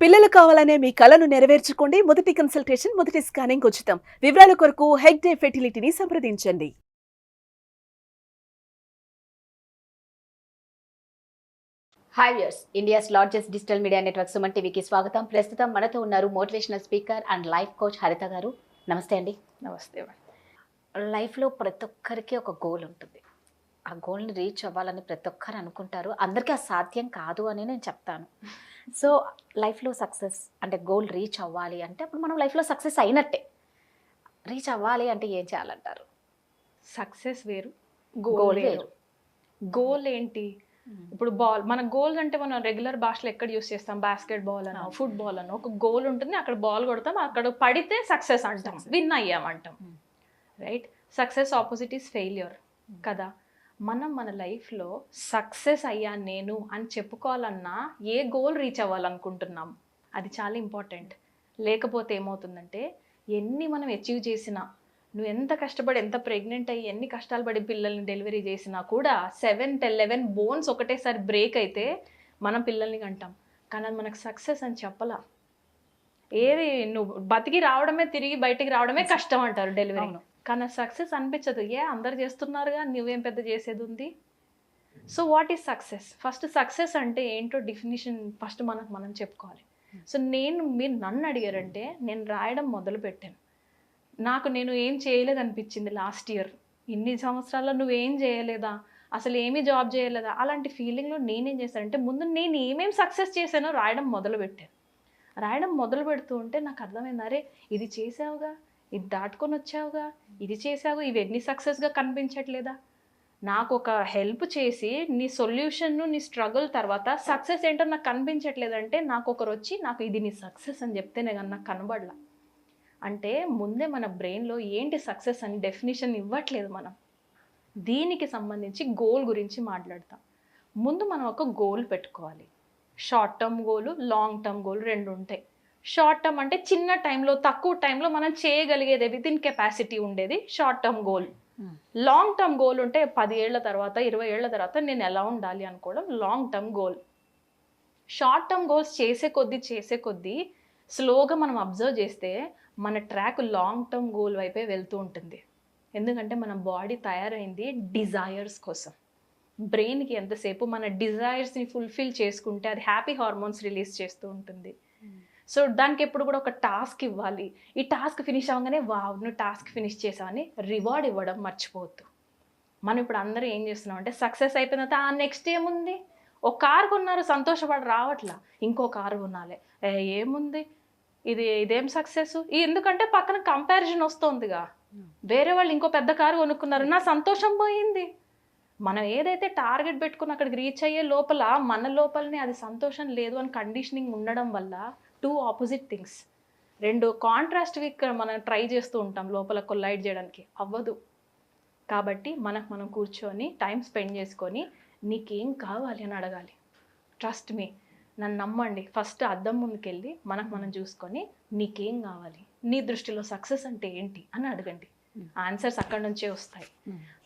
పిల్లలు కావాలనే మీ కలను నెరవేర్చుకోండి. మొదటి కన్సల్టేషన్, మొదటి స్కానింగ్ ఉచితం. వివరాల కొరకు హెగ్డే ఫెర్టిలిటీని సంప్రదించండి. Hi viewers, India's largest digital media network Suman టీవీకి స్వాగతం. ప్రస్తుతం మనతో ఉన్నారు motivational speaker and life coach హరిత గారు. నమస్తే అండి. నమస్తే. లైఫ్లో ప్రతి ఒక్కరికి ఒక గోల్ ఉంటుంది. ఆ గోల్ని రీచ్ అవ్వాలని ప్రతి ఒక్కరు అనుకుంటారు. అందరికీ ఆ సాధ్యం కాదు అని నేను చెప్తాను. సో లైఫ్లో సక్సెస్ అంటే గోల్ రీచ్ అవ్వాలి అంటే అప్పుడు మనం లైఫ్లో సక్సెస్ అయినట్టే. రీచ్ అవ్వాలి అంటే ఏం చేయాలంటారు? సక్సెస్ వేరు, గోల్ గోల్ వేరు. వేరు. గోల్ ఏంటి? ఇప్పుడు బాల్, మన గోల్ అంటే మనం రెగ్యులర్ భాషలో ఎక్కడ యూస్ చేస్తాం? బాస్కెట్ బాల్ అనో, ఫుట్బాల్ అనో ఒక గోల్ ఉంటుంది. అక్కడ బాల్ కొడతాం, అక్కడ పడితే సక్సెస్ అంటాం, విన్ అయ్యామంటాం. Right? Success opposite is failure కదా. మనం మన లైఫ్లో సక్సెస్ అయ్యాను నేను అని చెప్పుకోవాలన్నా ఏ గోల్ రీచ్ అవ్వాలనుకుంటున్నాం అది చాలా ఇంపార్టెంట్. లేకపోతే ఏమవుతుందంటే ఎన్ని మనం అచీవ్ చేసినా, నువ్వు ఎంత కష్టపడి, ఎంత ప్రెగ్నెంట్ అయ్యి ఎన్ని కష్టాలు పడి పిల్లల్ని డెలివరీ చేసినా కూడా 7-11 బోన్స్ ఒకటేసారి బ్రేక్ అయితే మనం పిల్లల్ని కంటాం. కానీ అది మనకు సక్సెస్ అని చెప్పలా. ఏది నువ్వు బతికి రావడమే, తిరిగి బయటికి రావడమే కష్టం అంటారు డెలివరీ. కానీ సక్సెస్ అనిపించదు. అందరు చేస్తున్నారుగా, నువ్వేం పెద్ద చేసేది ఉంది. So what is success? First success అంటే ఏంటో డెఫినేషన్ ఫస్ట్ మనం చెప్పుకోవాలి. సో మీరు నన్ను అడిగారంటే నేను రాయడం మొదలు పెట్టాను. నేను ఏం చేయలేదు అనిపించింది లాస్ట్ ఇయర్. ఇన్ని సంవత్సరాల్లో నువ్వేం చేయలేదా, అసలు ఏమీ జాబ్ చేయలేదా, అలాంటి ఫీలింగ్లో నేనేం చేశానంటే ముందు నేను ఏమేమి సక్సెస్ చేశానో రాయడం మొదలు పెట్టాను. రాయడం మొదలు పెడుతూ ఉంటే నాకు అర్థమైంది, అరే ఇది చేసావుగా, ఇది దాటుకొని వచ్చావుగా, ఇది చేసావు, ఇవన్నీ సక్సెస్గా కనిపించట్లేదా. నాకు ఒక హెల్ప్ చేసి నీ సొల్యూషన్, నీ స్ట్రగుల్ తర్వాత సక్సెస్ ఏంటో నాకు కనిపించట్లేదంటే నాకు ఒకరు వచ్చి నాకు ఇది నీ సక్సెస్ అని చెప్తేనే కానీ నాకు కనబడలా. అంటే ముందే మన బ్రెయిన్లో ఏంటి సక్సెస్ అని డెఫినేషన్ ఇవ్వట్లేదు మనం. దీనికి సంబంధించి గోల్ గురించి మాట్లాడతాం. ముందు మనం ఒక గోల్ పెట్టుకోవాలి. షార్ట్ టర్మ్ గోలు, లాంగ్ టర్మ్ గోల్ రెండు ఉంటాయి. షార్ట్ టర్మ్ అంటే చిన్న టైంలో, తక్కువ టైంలో మనం చేయగలిగేది, వితిన్ కెపాసిటీ ఉండేది short term goal. Long term goal ఉంటే 10 ఏళ్ల తర్వాత, 20 ఏళ్ల తర్వాత నేను ఎలా ఉండాలి అనుకోవడం long term goal. Short term goals చేసే కొద్దీ స్లోగా మనం అబ్జర్వ్ చేస్తే మన ట్రాక్ లాంగ్ టర్మ్ గోల్ వైపే వెళ్తూ ఉంటుంది. ఎందుకంటే మన బాడీ తయారైంది డిజైర్స్ కోసం. బ్రెయిన్కి ఎంతసేపు మన డిజైర్స్ని ఫుల్ఫిల్ చేసుకుంటే అది హ్యాపీ హార్మోన్స్ రిలీజ్ చేస్తూ ఉంటుంది. సో దానికి ఎప్పుడు కూడా ఒక టాస్క్ ఇవ్వాలి. ఈ టాస్క్ ఫినిష్ అవ్వగానే వావ్ నువ్వు టాస్క్ ఫినిష్ చేసావని రివార్డ్ ఇవ్వడం మర్చిపోవద్దు. మనం ఇప్పుడు అందరూ ఏం చేస్తున్నాం అంటే సక్సెస్ అయిపోయిన తర్వాత నెక్స్ట్ ఏముంది, ఒక కారు కొన్నారు సంతోషపడి రావట్లా, ఇంకో కారు కొనాలి, ఏముంది ఇదేం సక్సెస్. ఎందుకంటే పక్కన కంపారిజన్ వస్తుందిగా, వేరే వాళ్ళు ఇంకో పెద్ద కారు కొనుక్కున్నారు, నా సంతోషం పోయింది. మనం ఏదైతే టార్గెట్ పెట్టుకుని అక్కడికి రీచ్ అయ్యే లోపల మన లోపలనే అది సంతోషం లేదు అని కండిషనింగ్ ఉండడం వల్ల టూ ఆపోజిట్ థింగ్స్, రెండు కాంట్రాస్ట్వి మనం ట్రై చేస్తూ ఉంటాం లోపల కొలైడ్ చేయడానికి, అవ్వదు. కాబట్టి మనం కూర్చొని టైం స్పెండ్ చేసుకొని నీకేం కావాలి అని అడగాలి. ట్రస్ట్ మీ, నన్ను నమ్మండి. ఫస్ట్ అద్దం ముందుకెళ్ళి మనం చూసుకొని నీకేం కావాలి, నీ దృష్టిలో సక్సెస్ అంటే ఏంటి అని అడగండి. ఆన్సర్స్ అక్కడ నుంచే వస్తాయి.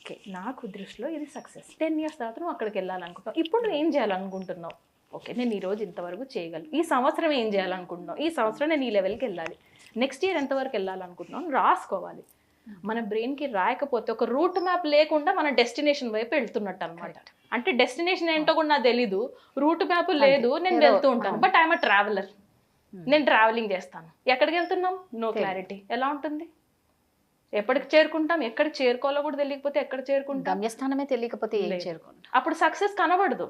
ఓకే, నాకు దృష్టిలో ఇది సక్సెస్. 10 years తర్వాత నువ్వు అక్కడికి వెళ్ళాలనుకుంటున్నావు. ఇప్పుడు నువ్వు ఏం చేయాలనుకుంటున్నావు? ఓకే, నేను ఈరోజు ఇంతవరకు చేయగలను. ఈ సంవత్సరం ఏం చేయాలనుకుంటున్నావు? ఈ సంవత్సరం నేను ఈ లెవెల్కి వెళ్ళాలి. నెక్స్ట్ ఇయర్ ఎంతవరకు వెళ్ళాలనుకుంటున్నావు రాసుకోవాలి. మన బ్రెయిన్కి రాయకపోతే ఒక రూట్ మ్యాప్ లేకుండా మన డెస్టినేషన్ వైపు వెళ్తున్నట్టు అనమాట. అంటే డెస్టినేషన్ ఏంటో కూడా నాకు తెలీదు, రూట్ మ్యాప్ లేదు, నేను వెళ్తూ ఉంటాను. బట్ ఐఎమ్ అ ట్రావెలర్, నేను ట్రావెలింగ్ చేస్తాను. ఎక్కడికి వెళ్తున్నాం నో క్లారిటీ. ఎలా ఉంటుంది? ఎప్పటికి చేరుకుంటాం, ఎక్కడికి చేరుకోవాలో కూడా తెలియకపోతే ఎక్కడ చేరుకుంటాం, గమ్యస్థానమే తెలియకపోతే ఏం చేరుకుంటాం. అప్పుడు సక్సెస్ కనబడదు.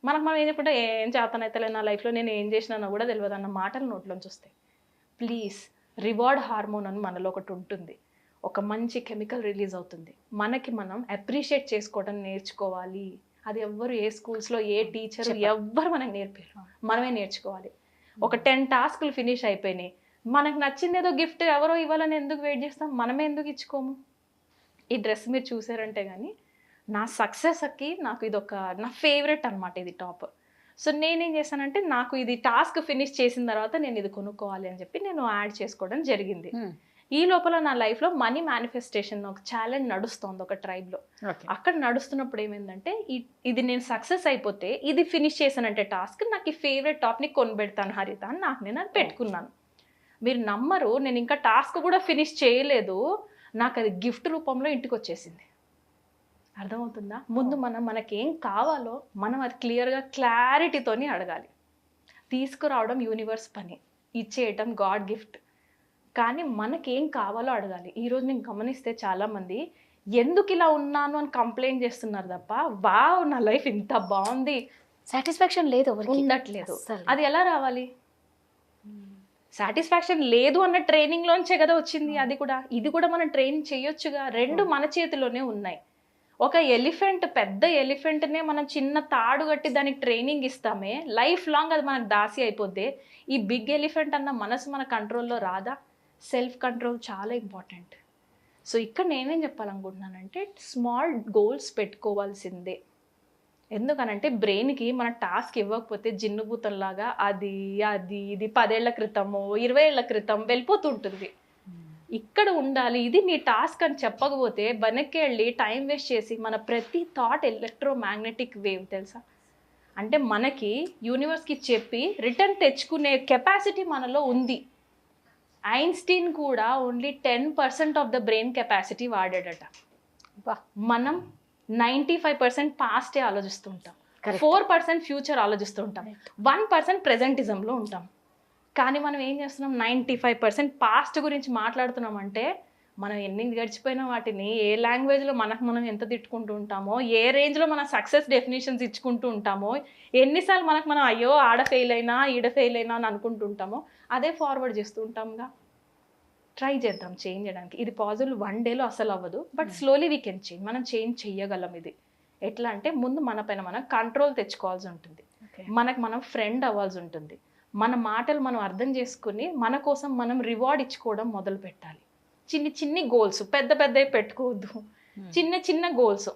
మనం ఏం చెప్పుకుంటే ఏం చేతనైతే నా లైఫ్లో నేను ఏం చేసినా కూడా తెలియదు అన్న మాటలు నోట్లోంచి వస్తాయి. ప్లీజ్, రివార్డ్ హార్మోన్ అని మనలో ఒకటి ఉంటుంది, ఒక మంచి కెమికల్ రిలీజ్ అవుతుంది. మనం అప్రిషియేట్ చేసుకోవడం నేర్చుకోవాలి. అది ఎవ్వరు, ఏ స్కూల్స్లో ఏ టీచర్ ఎవ్వరు మనకు నేర్పారు, మనమే నేర్చుకోవాలి. ఒక 10 టాస్కులు ఫినిష్ అయిపోయినాయి, మనకు నచ్చింది ఏదో గిఫ్ట్ ఎవరో ఇవ్వాలని ఎందుకు వెయిట్ చేస్తాం, మనమే ఎందుకు ఇచ్చుకోము? ఈ డ్రెస్ మీరు చూసారంటే కానీ నా సక్సెస్కి నాకు ఇది నా ఫేవరెట్ అనమాట, ఇది టాప్. సో నేనేం చేశానంటే నాకు ఇది టాస్క్ ఫినిష్ చేసిన తర్వాత నేను ఇది కొనుక్కోవాలి అని చెప్పి నేను యాడ్ చేసుకోవడం జరిగింది. ఈ లోపల నా లైఫ్లో మనీ మేనిఫెస్టేషన్ ఒక ఛాలెంజ్ నడుస్తోంది ఒక ట్రైబ్లో. అక్కడ నడుస్తున్నప్పుడు ఏమైందంటే ఇది నేను సక్సెస్ అయిపోతే ఇది ఫినిష్ చేశానంటే టాస్క్ నాకు ఈ ఫేవరెట్ టాప్ని కొనిపెడతాను హరిత అని నాకు నేను అది పెట్టుకున్నాను. మీరు నమ్మరు, నేను ఇంకా టాస్క్ కూడా ఫినిష్ చేయలేదు, నాకు అది గిఫ్ట్ రూపంలో ఇంటికి వచ్చేసింది. అర్థమవుతుందా? ముందు మనకేం కావాలో మనం అది క్లియర్గా క్లారిటీతోని అడగాలి. తీసుకురావడం యూనివర్స్ పని, ఇచ్చేయటం గాడ్ గిఫ్ట్. కానీ మనకేం కావాలో అడగాలి. ఈరోజు నేను గమనిస్తే చాలామంది ఎందుకు ఇలా ఉన్నాను అని కంప్లైంట్ చేస్తున్నారు తప్ప వావ్ నా లైఫ్ ఇంత బాగుంది సాటిస్ఫాక్షన్ లేదు, ఉండట్లేదు. అది ఎలా రావాలి? సాటిస్ఫాక్షన్ లేదు అన్న ట్రైనింగ్లోంచే కదా వచ్చింది. ఇది కూడా మనం ట్రైనింగ్ చేయొచ్చుగా. రెండు మన చేతిలోనే ఉన్నాయి. ఒక ఎలిఫెంట్, పెద్ద ఎలిఫెంట్నే మనం చిన్న తాడు కట్టి దానికి ట్రైనింగ్ ఇస్తామే, లైఫ్ లాంగ్ అది మనకు దాసి అయిపోద్ది. ఈ బిగ్ ఎలిఫెంట్ అన్న మనసు మన కంట్రోల్లో రాదా? సెల్ఫ్ కంట్రోల్ చాలా ఇంపార్టెంట్. సో ఇక్కడ నేనేం చెప్పాలనుకుంటున్నానంటే స్మాల్ గోల్స్ పెట్టుకోవాల్సిందే. ఎందుకనంటే బ్రెయిన్కి మన టాస్క్ ఇవ్వకపోతే జిన్నుభూతంలాగా అది ఇది 10 ఏళ్ల క్రితమో 20 ఏళ్ల క్రితం వెళ్ళిపోతుంటుంది. ఇక్కడ ఉండాలి, ఇది నీ టాస్క్ అని చెప్పకపోతే వెనక్కి వెళ్ళి టైం వేస్ట్ చేసి మన ప్రతి థాట్ ఎలక్ట్రోమాగ్నెటిక్ వేవ్ తెలుసా. అంటే మనకి యూనివర్స్కి చెప్పి రిటర్న్ తెచ్చుకునే కెపాసిటీ మనలో ఉంది. ఐన్స్టీన్ కూడా only 10% of the brain capacity వాడాడట. మనం 95% పాస్టే ఆలోచిస్తుంటాం, 4% ఫ్యూచర్ ఆలోచిస్తుంటాం, 1% ప్రెజెంటిజంలో ఉంటాం. కానీ మనం ఏం చేస్తున్నాం? 95% పాస్ట్ గురించి మాట్లాడుతున్నాం. అంటే మనం ఎన్ని గడిచిపోయిన వాటిని ఏ లాంగ్వేజ్లో మనం ఎంత తిట్టుకుంటూ ఉంటామో, ఏ రేంజ్లో మన సక్సెస్ డెఫినేషన్స్ ఇచ్చుకుంటూ ఉంటామో, ఎన్నిసార్లు మనం అయ్యో ఆడ ఫెయిల్ అయినా ఈడ ఫెయిల్ అయినా అని అనుకుంటూ ఉంటామో అదే ఫార్వర్డ్ చేస్తూ ఉంటాంగా. ట్రై చేద్దాం చేంజ్ చేయడానికి. ఇది పాజిబుల్ 1 డేలో అసలు అవ్వదు, but slowly we can change. మనం చేంజ్ చెయ్యగలం. ఇది ఎట్లా అంటే ముందు మన పైన మనం కంట్రోల్ తెచ్చుకోవాల్సి ఉంటుంది, మనం ఫ్రెండ్ అవ్వాల్సి ఉంటుంది. మన మాటలు మనం అర్థం చేసుకుని మన కోసం మనం రివార్డ్ ఇచ్చుకోవడం మొదలు పెట్టాలి. చిన్ని గోల్స్, పెద్దవి పెట్టుకోవద్దు. చిన్న గోల్స్.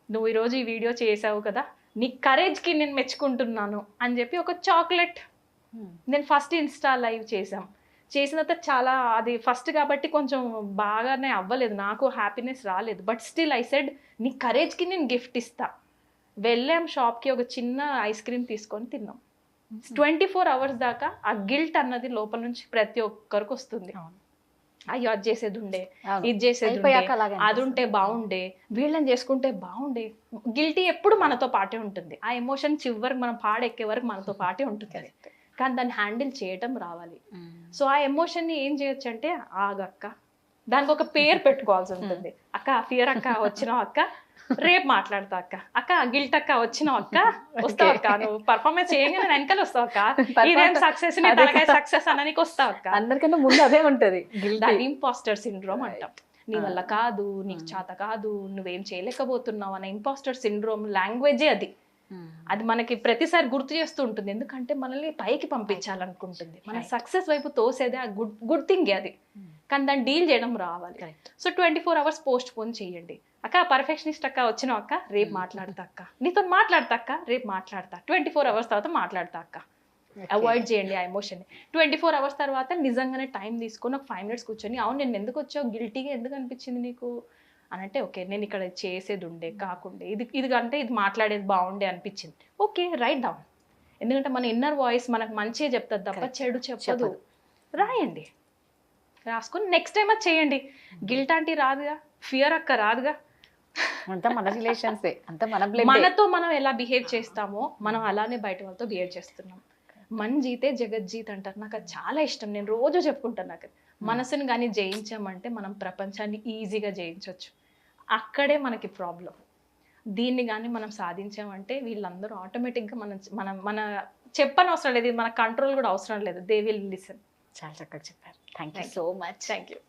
నువ్వు ఈరోజు ఈ వీడియో చేసావు కదా, నీ కరేజ్కి నేను మెచ్చుకుంటున్నాను అని చెప్పి ఒక చాక్లెట్. నేను ఫస్ట్ ఇన్స్టా లైవ్ చేసిన తర్వాత చాలా అది ఫస్ట్ కాబట్టి కొంచెం బాగానే అవ్వలేదు, నాకు హ్యాపీనెస్ రాలేదు. బట్ స్టిల్ ఐ సెడ్ నీ కరేజ్కి నేను గిఫ్ట్ ఇస్తా. వెళ్ళాం షాప్కి, ఒక చిన్న ఐస్ క్రీమ్ తీసుకొని తిన్నాం. 24 అవర్స్ దాకా ఆ గిల్ట్ అన్నది లోపల నుంచి ప్రతి ఒక్కరికి వస్తుంది. అయ్యో అది చేసేది ఉండే, ఇది చేసేది ఉండే, అది ఉంటే బాగుండే, వీళ్ళని చేసుకుంటే బాగుండే. గిల్టీ ఎప్పుడు మనతో పాటే ఉంటుంది. ఆ ఎమోషన్ చివరికి మనం పాడెక్కే వరకు మనతో పాటే ఉంటుంది. కానీ దాన్ని హ్యాండిల్ చేయటం రావాలి. సో ఆ ఎమోషన్ని ఏం చేయొచ్చు అంటే ఆగక్క, దానికి ఒక పేరు పెట్టుకోవాల్సి ఉంటుంది. అక్క ఫియర్ అక్క వచ్చినావు అక్క, రేపు మాట్లాడతా అక్క, అక్క గిల్ట్ అక్క వచ్చినావు అక్క, వస్తావు అక్క, నువ్వు పర్ఫార్మెన్స్ చేయగానే వెనకాల వస్తావు అక్క, ఇదేం సక్సెస్ నీ తలకాయ సక్సెస్ అననికి వస్తావు అక్క. అందరికన్నా ముందు అదే ఉంటది. దాన్ని ఇంపాస్టర్ సిండ్రోమ్ అంటాం. నీ వల్ల కాదు, నీకు చేత కాదు, నువ్వేం చేయలేకపోతున్నావు అనే ఇంపాస్టర్ సిండ్రోమ్ లాంగ్వేజే అది. అది మనకి ప్రతిసారి గుర్తు చేస్తూ ఉంటుంది. ఎందుకంటే మనల్ని పైకి పంపించాలనుకుంటుంది, మన సక్సెస్ వైపు తోసేదే ఆ గుడ్ థింగ్ అది. కానీ దాన్ని డీల్ చేయడం రావాలి. సో 24 అవర్స్ పోస్ట్ పోన్ చేయండి. అక్క పర్ఫెక్షనిస్ట్ అక్క వచ్చినావు అక్క, రేపు మాట్లాడతా అక్క, నీతో మాట్లాడతా అక్క, రేపు మాట్లాడతా, 24 అవర్స్ తర్వాత మాట్లాడతా అక్క. అవాయిడ్ చేయండి ఆ ఎమోషన్. 24 అవర్స్ తర్వాత నిజంగానే టైం తీసుకొని ఒక 5 minutes కూర్చొని, అవును నేను ఎందుకు వచ్చావు, గిల్టీగా ఎందుకు అనిపించింది నీకు అనంటే, ఓకే నేను ఇక్కడ చేసేది ఉండే కాకుండే, ఇది అంటే ఇది మాట్లాడేది బాగుండే అనిపించింది, ఓకే రైట్ డౌన్. ఎందుకంటే మన ఇన్నర్ వాయిస్ మనకు మంచిగా చెప్తుంది తప్ప చెడు చెప్పదు. రాయండి, రాసుకొని నెక్స్ట్ టైం అది చేయండి. గిల్ట్ అంటే రాదుగా, ఫియర్ అక్క రాదుగా. అంతా మన రిలేషన్సే, అంతా మనతో మనం ఎలా బిహేవ్ చేస్తామో మనం అలానే బయట వాళ్ళతో బిహేవ్ చేస్తున్నాం. మన్ జీతే జగత్ జీత్ అంటారు, నాకు అది చాలా ఇష్టం, నేను రోజు చెప్పుకుంటాను. నాకు మనసుని కానీ జయించామంటే మనం ప్రపంచాన్ని ఈజీగా జయించవచ్చు. అక్కడే మనకి ప్రాబ్లం. దీన్ని కానీ మనం సాధించామంటే వీళ్ళందరూ ఆటోమేటిక్గా మన చెప్పనవసరం లేదు, మన కంట్రోల్ కూడా అవసరం లేదు, దే విల్ లిసన్. చాలా చక్కగా చెప్పారు. Thank you so much. Thank you.